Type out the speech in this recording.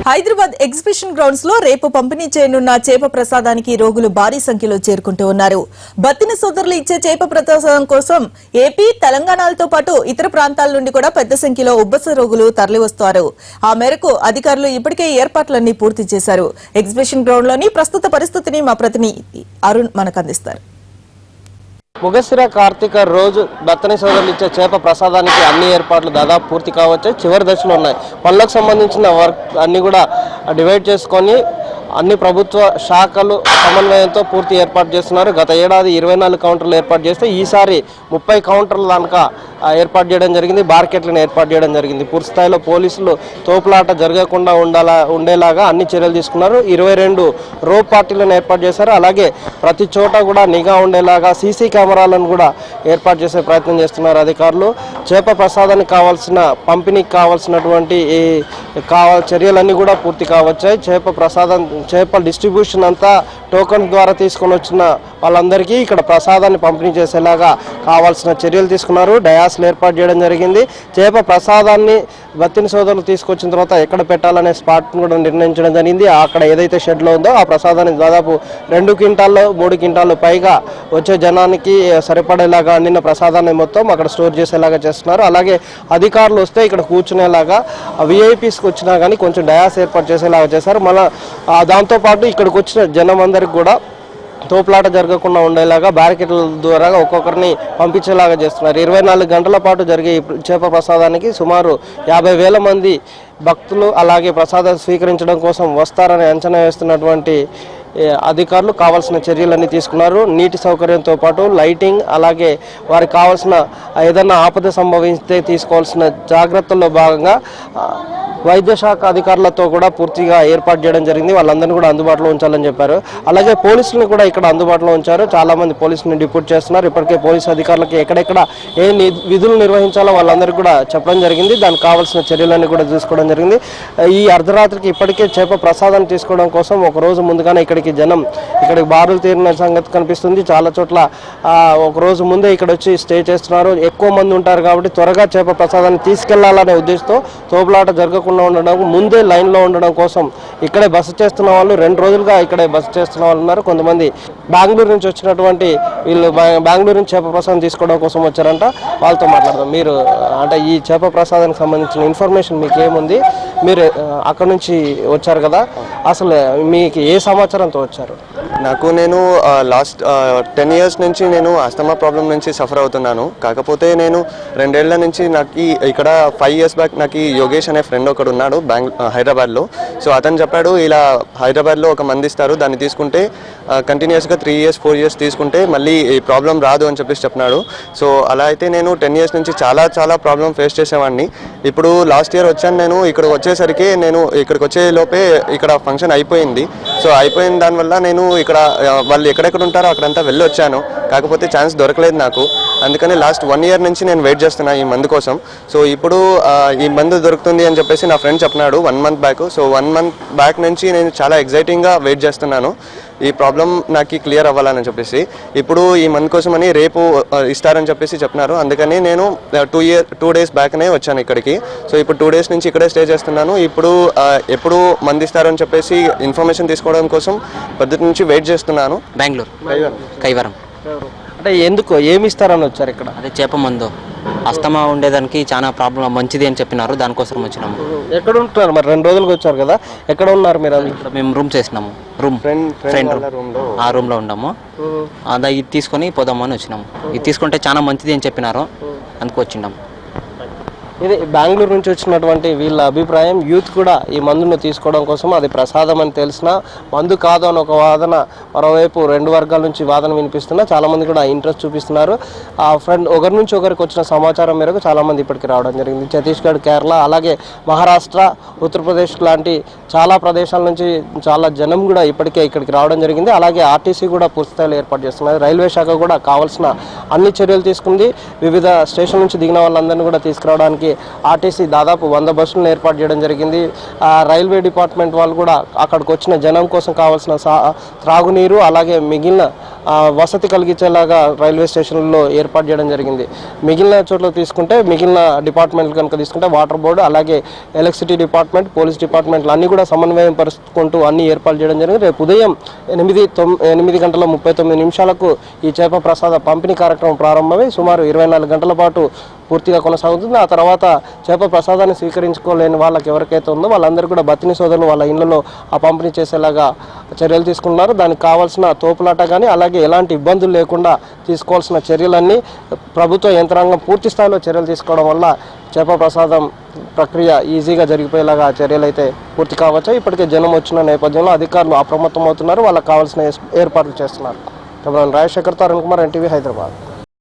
Hyderabad exhibition grounds లో రేపు పంపిణీ చేయనున్న చేప ప్రసాదానికి రోగులు భారీ సంఖ్యలో చేరుకుంటూ ఉన్నారు. బత్తిన సోదరులు ఇచ్చే చేప ప్రసాదం కోసం ఏపీ, తెలంగాణలతో పాటు ఇతర ప్రాంతాల నుండి కూడా పెద్ద సంఖ్యలో ఉబ్బస రోగులు తరలివస్తారు. ఆ మేరకు అధికారులు ఇప్పటికే ఏర్పాట్లన్నీ పూర్తి చేశారు. ఎగ్జిబిషన్ గ్రౌండ్ లోని ప్రస్తుత పరిస్థితిని మా ప్రతినిధి అరుణ్ మనకు అందిస్తారు. ముగశిర కార్తీక రోజు బత్తని సోదరులు ఇచ్చే చేప ప్రసాదానికి అన్ని ఏర్పాట్లు దాదాపు పూర్తి కావచ్చు. చివరి దశలో ఉన్నాయి. పనులకు సంబంధించిన వర్క్ అన్ని కూడా డివైడ్ చేసుకొని అన్ని ప్రభుత్వ శాఖలు సమన్వయంతో పూర్తి ఏర్పాటు చేస్తున్నారు. గత ఏడాది 24 కౌంటర్లు ఏర్పాటు చేస్తే ఈసారి 30 కౌంటర్ల దాకా ఏర్పాటు చేయడం జరిగింది. మార్కెట్లను ఏర్పాటు చేయడం జరిగింది. పూర్తి స్థాయిలో పోలీసులు తోపులాట జరగకుండా ఉండేలాగా అన్ని చర్యలు తీసుకున్నారు. 22 రోప్ పార్టీలను ఏర్పాటు చేశారు. అలాగే ప్రతి చోట కూడా నిఘా ఉండేలాగా సీసీ కెమెరాలను కూడా ఏర్పాటు చేసే ప్రయత్నం చేస్తున్నారు అధికారులు. చేప ప్రసాదానికి కావాల్సిన పంపిణీకి కావాల్సినటువంటి చర్యలన్నీ కూడా పూర్తి కావచ్చాయి. చేప డిస్ట్రిబ్యూషన్ అంతా టోకన్ ద్వారా తీసుకొని వచ్చిన వాళ్ళందరికీ ఇక్కడ ప్రసాదాన్ని పంపిణీ చేసేలాగా కావాల్సిన చర్యలు తీసుకున్నారు. డయాస్లు ఏర్పాటు చేయడం జరిగింది. చేప ప్రసాదాన్ని బత్తిన సోదరులు తీసుకొచ్చిన తర్వాత ఎక్కడ పెట్టాలనే స్పాట్ను కూడా నిర్ణయించడం జరిగింది. అక్కడ ఏదైతే షెడ్లో ఉందో ఆ ప్రసాదాన్ని దాదాపు 2 క్వింటాల్లో 3 క్వింటాల్లో పైగా వచ్చే జనానికి సరిపడేలాగా అందిన ప్రసాదాన్ని మొత్తం అక్కడ స్టోర్ చేసేలాగా చేస్తున్నారు. అలాగే అధికారులు వస్తే ఇక్కడ కూర్చునేలాగా విఐపీస్కి వచ్చినా కానీ కొంచెం డయాస్ ఏర్పాటు చేసేలాగా చేశారు. మళ్ళీ దాంతోపాటు ఇక్కడికి వచ్చిన జనం అందరికి కూడా తోపులాట జరగకుండా ఉండేలాగా బ్యారికేడ్ల ద్వారా ఒక్కొక్కరిని పంపించేలాగా చేస్తున్నారు. 24 గంటల పాటు జరిగే చేప ప్రసాదానికి సుమారు 50,000 మంది భక్తులు అలాగే ప్రసాదం స్వీకరించడం కోసం వస్తారని అంచనా వేస్తున్నటువంటి అధికారులు కావాల్సిన చర్యలన్నీ తీసుకున్నారు. నీటి సౌకర్యంతో పాటు లైటింగ్ అలాగే వారికి కావాల్సిన ఏదైనా ఆపద సంభవిస్తే తీసుకోవాల్సిన జాగ్రత్తల్లో భాగంగా వైద్య శాఖ అధికారులతో కూడా పూర్తిగా ఏర్పాటు చేయడం జరిగింది. వాళ్ళందరినీ కూడా అందుబాటులో ఉంచాలని చెప్పారు. అలాగే పోలీసులను కూడా ఇక్కడ అందుబాటులో ఉంచారు. చాలా మంది పోలీసులను డిప్యూట్ చేస్తున్నారు. ఇప్పటికే పోలీసు అధికారులకి ఎక్కడెక్కడ ఏ విధులు నిర్వహించాలో వాళ్ళందరికీ కూడా చెప్పడం జరిగింది. దానికి కావాల్సిన చర్యలన్నీ కూడా తీసుకోవడం జరిగింది. ఈ అర్ధరాత్రికి ఇప్పటికే చేప ప్రసాదాన్ని తీసుకోవడం కోసం ఒక రోజు ముందుగానే ఇక్కడికి బారులు తీరిన సంగతి కనిపిస్తుంది. చాలా చోట్ల ఒక రోజు ముందే ఇక్కడ వచ్చి స్టే చేస్తున్నారు. ఎక్కువ మంది ఉంటారు కాబట్టి త్వరగా చేప ప్రసాదాన్ని తీసుకెళ్లాలనే ఉద్దేశంతో తోపులాట జరగకుండా ఉండడం ముందే లైన్లో ఉండడం కోసం ఇక్కడే బస చేస్తున్న వాళ్ళు 2 రోజులుగా ఇక్కడే బస చేస్తున్న వాళ్ళు ఉన్నారు. కొంతమంది బెంగళూరు నుంచి వచ్చినటువంటి వీళ్ళు బెంగళూరు నుంచి చేప ప్రసాదం తీసుకోవడం కోసం వచ్చారంట. వాళ్ళతో మాట్లాడదాం. మీరు అంటే ఈ చేప ప్రసాదానికి సంబంధించిన ఇన్ఫర్మేషన్ మీకు ఏముంది? మీరు అక్కడ నుంచి వచ్చారు కదా, అసలు మీకు ఏ సమాచారంతో వచ్చారు? నేను లాస్ట్ 10 years నుంచి నేను ఆస్తమా ప్రాబ్లం నుంచి సఫర్ అవుతున్నాను. కాకపోతే నేను 2 ఏళ్ల నుంచి నాకు ఇక్కడ 5 years బ్యాక్ నాకు యోగేష్ అనే ఫ్రెండ్ ఒకడు ఉన్నాడు హైదరాబాద్లో. సో అతను చెప్పాడు, ఇలా హైదరాబాద్లో ఒక మంది ఇస్తారు, దాన్ని తీసుకుంటే కంటిన్యూస్గా 3 years 4 years తీసుకుంటే మళ్ళీ ఈ ప్రాబ్లం రాదు అని చెప్పినాడు. సో అలా అయితే నేను 10 years నుంచి చాలా ప్రాబ్లం ఫేస్ చేసేవాడిని. ఇప్పుడు లాస్ట్ ఇయర్ వచ్చాను. నేను ఇక్కడికి వచ్చేసరికి ఇక్కడికి వచ్చే లోపే ఇక్కడ ఫంక్షన్ అయిపోయింది. సో అయిపోయిన దానివల్ల నేను ఇక్కడ వాళ్ళు ఎక్కడెక్కడ ఉంటారో అక్కడంతా వెళ్ళి వచ్చాను. కాకపోతే ఛాన్స్ దొరకలేదు నాకు. అందుకని లాస్ట్ 1 year నుంచి నేను వెయిట్ చేస్తున్నా ఈ మందు కోసం. సో ఇప్పుడు ఈ మందు దొరుకుతుంది అని చెప్పేసి నా ఫ్రెండ్ చెప్పినాడు 1 month back. So 1 month back నుంచి నేను చాలా ఎగ్జైటింగ్గా వెయిట్ చేస్తున్నాను ఈ ప్రాబ్లం నాకు క్లియర్ అవ్వాలని చెప్పేసి. ఇప్పుడు ఈ మందు కోసం అని రేపు ఇస్తారని చెప్పేసి చెప్పినారు. అందుకని నేను 2 days బ్యాక్నే వచ్చాను ఇక్కడికి. సో ఇప్పుడు 2 days నుంచి ఇక్కడే స్టే చేస్తున్నాను. ఇప్పుడు ఎప్పుడు మంది ఇస్తారని చెప్పేసి ఇన్ఫర్మేషన్ తీసుకోవడం కోసం పద్ధతి నుంచి వెయిట్ చేస్తున్నాను. బెంగళూరు కైవరం. అంటే ఎందుకు ఏమి ఇస్తారని వచ్చారు ఇక్కడ? అదే చేప మందు అస్తమా ఉండేదానికి చాలా ప్రాబ్లం మంచిది అని చెప్పినారు. దానికోసం వచ్చినాము. ఎక్కడ ఉంటున్నారు మరి? 2 రోజులుగా వచ్చారు కదా, ఎక్కడ ఉన్నారు మీరు? మేము రూమ్ చేసినాము. ఫ్రెండ్ ఆ రూమ్లో ఉన్నాము. అదే ఇది తీసుకొని పోదాము అని వచ్చినాము. ఇది తీసుకుంటే చాలా మంచిది అని చెప్పినారు, అందుకు వచ్చినాము. ఇది బెంగళూరు నుంచి వచ్చినటువంటి వీళ్ళ అభిప్రాయం. యూత్ కూడా ఈ మందును తీసుకోవడం కోసం అది ప్రసాదం అని తెలిసినా మందు కాదు అని ఒక వాదన, మరోవైపు 2 వర్గాల నుంచి వాదన వినిపిస్తున్నా చాలామంది కూడా ఇంట్రెస్ట్ చూపిస్తున్నారు. ఆ ఫ్రెండ్ ఒకరి నుంచి ఒకరికి వచ్చిన సమాచారం మేరకు చాలామంది ఇప్పటికి రావడం జరిగింది. ఛత్తీస్గఢ్, కేరళ, అలాగే మహారాష్ట్ర, ఉత్తరప్రదేశ్ లాంటి చాలా ప్రదేశాల నుంచి చాలా జనం కూడా ఇప్పటికే ఇక్కడికి రావడం జరిగింది. అలాగే ఆర్టీసీ కూడా పూర్తిస్థాయిలో ఏర్పాటు చేస్తున్నారు. రైల్వే శాఖ కూడా కావాల్సిన అన్ని చర్యలు తీసుకుంది. వివిధ స్టేషన్ నుంచి దిగిన వాళ్ళందరినీ కూడా తీసుకురావడానికి ప్రసాదానికి ఆర్టీసీ దాదాపు 100 బస్సులను ఏర్పాటు చేయడం జరిగింది. రైల్వే డిపార్ట్మెంట్ వాళ్ళు కూడా అక్కడికి వచ్చిన జనం కోసం కావాల్సిన త్రాగునీరు అలాగే మిగిలిన వసతి కలిగించేలాగా రైల్వే స్టేషన్లలో ఏర్పాటు చేయడం జరిగింది. మిగిలిన చోట్ల తీసుకుంటే మిగిలిన డిపార్ట్మెంట్లు కనుక తీసుకుంటే వాటర్ బోర్డు అలాగే ఎలక్ట్రిసిటీ డిపార్ట్మెంట్ పోలీస్ డిపార్ట్మెంట్లు అన్నీ కూడా సమన్వయం పరుచుకుంటూ అన్ని ఏర్పాటు చేయడం జరిగింది. రేపు ఉదయం 8:39 ఈ చేప ప్రసాద పంపిణీ కార్యక్రమం ప్రారంభమై సుమారు 24 గంటల పాటు పూర్తిగా కొనసాగుతుంది. ఆ తర్వాత చేప ప్రసాదాన్ని స్వీకరించుకోలేని వాళ్ళకి ఎవరికైతే ఉందో వాళ్ళందరూ కూడా బత్తిని సోదరులు వాళ్ళ ఇళ్లలో ఆ పంపిణీ చేసేలాగా చర్యలు తీసుకుంటున్నారు. దానికి కావాల్సిన తోపులాట కానీ అలాగే ఎలాంటి ఇబ్బందులు లేకుండా తీసుకోవాల్సిన చర్యలన్నీ ప్రభుత్వ యంత్రాంగం పూర్తి స్థాయిలో చర్యలు తీసుకోవడం వల్ల చేప ప్రసాదం ప్రక్రియ ఈజీగా జరిగిపోయేలాగా చర్యలు అయితే పూర్తి కావచ్చు. ఇప్పటికే జనం వచ్చిన నేపథ్యంలో అధికారులు అప్రమత్తం అవుతున్నారు. వాళ్ళకి కావాల్సిన ఏర్పాట్లు చేస్తున్నారు. రాజశేఖర్తో అరుణ్ కుమార్, NTV, హైదరాబాద్.